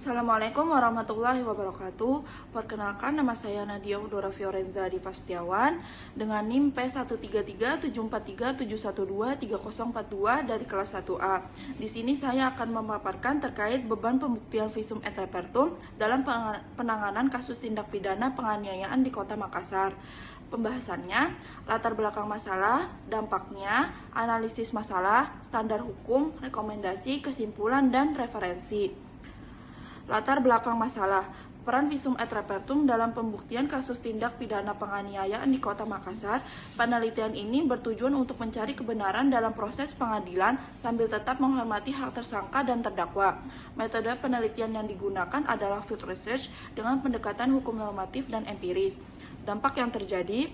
Assalamualaikum warahmatullahi wabarakatuh. Perkenalkan, nama saya Nadia Udora Fiorenza Diva Setiawan dengan NIM P137437123042 dari kelas 1A. Di sini saya akan memaparkan terkait beban pembuktian visum et repertum dalam penanganan kasus tindak pidana penganiayaan di Kota Makassar. Pembahasannya, latar belakang masalah, dampaknya, analisis masalah, standar hukum, rekomendasi, kesimpulan, dan referensi. Latar belakang masalah, peran visum et repertum dalam pembuktian kasus tindak pidana penganiayaan di Kota Makassar. Penelitian ini bertujuan untuk mencari kebenaran dalam proses pengadilan sambil tetap menghormati hak tersangka dan terdakwa. Metode penelitian yang digunakan adalah field research dengan pendekatan hukum normatif dan empiris. Dampak yang terjadi,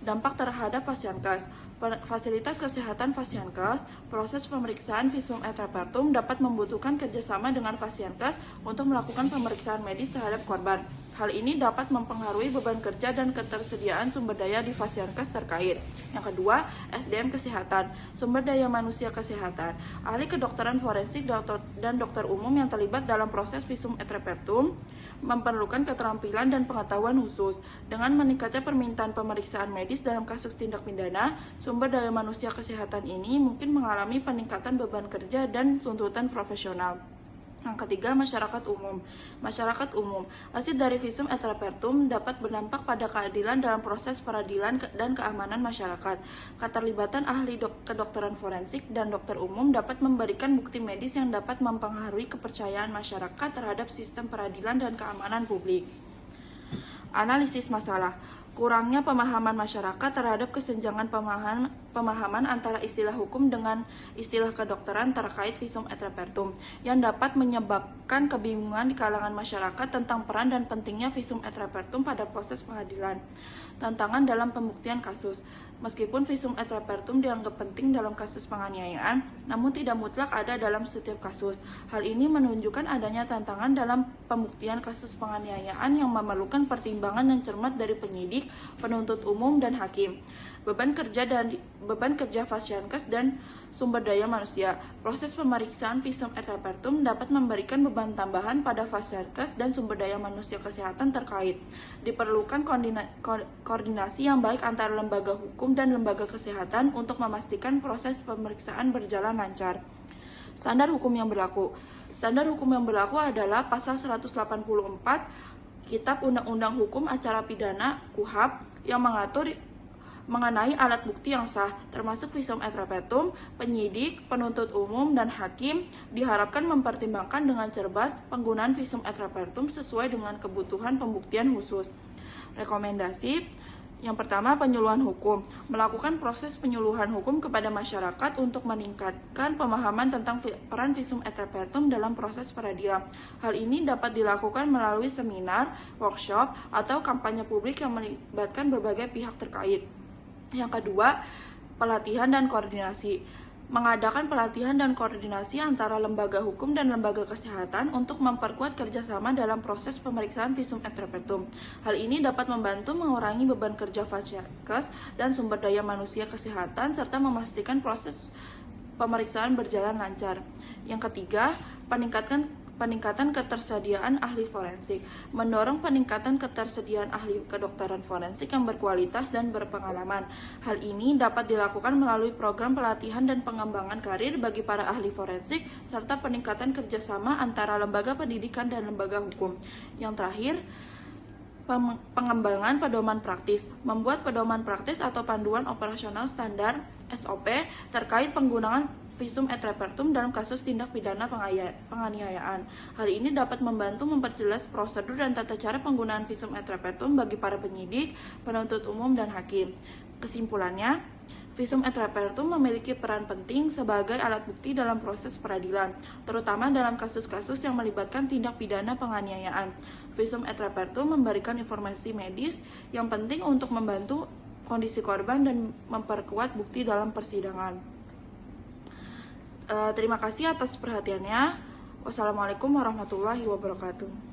dampak terhadap Fasiankes. Fasilitas kesehatan Fasiankes, proses pemeriksaan visum et repertum dapat membutuhkan kerjasama dengan Fasiankes untuk melakukan pemeriksaan medis terhadap korban. Hal ini dapat mempengaruhi beban kerja dan ketersediaan sumber daya di Fasiankes terkait. Yang kedua, SDM kesehatan, sumber daya manusia kesehatan. Ahli kedokteran forensik dan dokter umum yang terlibat dalam proses visum et repertum memerlukan keterampilan dan pengetahuan khusus. Dengan meningkatnya permintaan pemeriksaan medis dalam kasus tindak pidana, sumber daya manusia kesehatan ini mungkin mengalami peningkatan beban kerja dan tuntutan profesional. Yang ketiga, masyarakat umum. Masyarakat umum, hasil dari visum et repertum dapat berdampak pada keadilan dalam proses peradilan dan keamanan masyarakat. Keterlibatan ahli kedokteran forensik dan dokter umum dapat memberikan bukti medis yang dapat mempengaruhi kepercayaan masyarakat terhadap sistem peradilan dan keamanan publik. Analisis masalah, kurangnya pemahaman masyarakat terhadap kesenjangan pemahaman antara istilah hukum dengan istilah kedokteran terkait visum et repertum yang dapat menyebabkan kebingungan di kalangan masyarakat tentang peran dan pentingnya visum et repertum pada proses pengadilan. Tantangan dalam pembuktian kasus. Meskipun visum et repertum dianggap penting dalam kasus penganiayaan, namun tidak mutlak ada dalam setiap kasus. Hal ini menunjukkan adanya tantangan dalam pembuktian kasus penganiayaan yang memerlukan pertimbangan yang cermat dari penyidik, penuntut umum, dan hakim. Beban kerja Fasiankes dan sumber daya manusia. Proses pemeriksaan visum et repertum dapat memberikan beban tambahan pada Fasiankes dan sumber daya manusia kesehatan terkait. Diperlukan koordinasi yang baik antara lembaga hukum dan lembaga kesehatan untuk memastikan proses pemeriksaan berjalan lancar. Standar hukum yang berlaku. Standar hukum yang berlaku adalah pasal 184 Kitab Undang-Undang Hukum Acara Pidana (KUHAP) yang mengatur mengenai alat bukti yang sah, termasuk visum et repertum. Penyidik, penuntut umum, dan hakim diharapkan mempertimbangkan dengan cermat penggunaan visum et repertum sesuai dengan kebutuhan pembuktian khusus. Rekomendasi yang pertama, penyuluhan hukum. Melakukan proses penyuluhan hukum kepada masyarakat untuk meningkatkan pemahaman tentang peran visum et repertum dalam proses peradilan. Hal ini dapat dilakukan melalui seminar, workshop, atau kampanye publik yang melibatkan berbagai pihak terkait. Yang kedua, pelatihan dan koordinasi. Mengadakan pelatihan dan koordinasi antara lembaga hukum dan lembaga kesehatan untuk memperkuat kerjasama dalam proses pemeriksaan visum et repertum. Hal ini dapat membantu mengurangi beban kerja Fasiankes dan sumber daya manusia kesehatan serta memastikan proses pemeriksaan berjalan lancar. Yang ketiga, peningkatan ketersediaan ahli forensik. Mendorong peningkatan ketersediaan ahli kedokteran forensik yang berkualitas dan berpengalaman. Hal ini dapat dilakukan melalui program pelatihan dan pengembangan karir bagi para ahli forensik, serta peningkatan kerjasama antara lembaga pendidikan dan lembaga hukum. Yang terakhir, pengembangan pedoman praktis. Membuat pedoman praktis atau panduan operasional standar (SOP) terkait penggunaan visum et repertum dalam kasus tindak pidana penganiayaan. Hal ini dapat membantu memperjelas prosedur dan tata cara penggunaan visum et repertum bagi para penyidik, penuntut umum, dan hakim. Kesimpulannya, visum et repertum memiliki peran penting sebagai alat bukti dalam proses peradilan, terutama dalam kasus-kasus yang melibatkan tindak pidana penganiayaan. Visum et repertum memberikan informasi medis yang penting untuk membantu kondisi korban dan memperkuat bukti dalam persidangan. Terima kasih atas perhatiannya. Wassalamualaikum warahmatullahi wabarakatuh.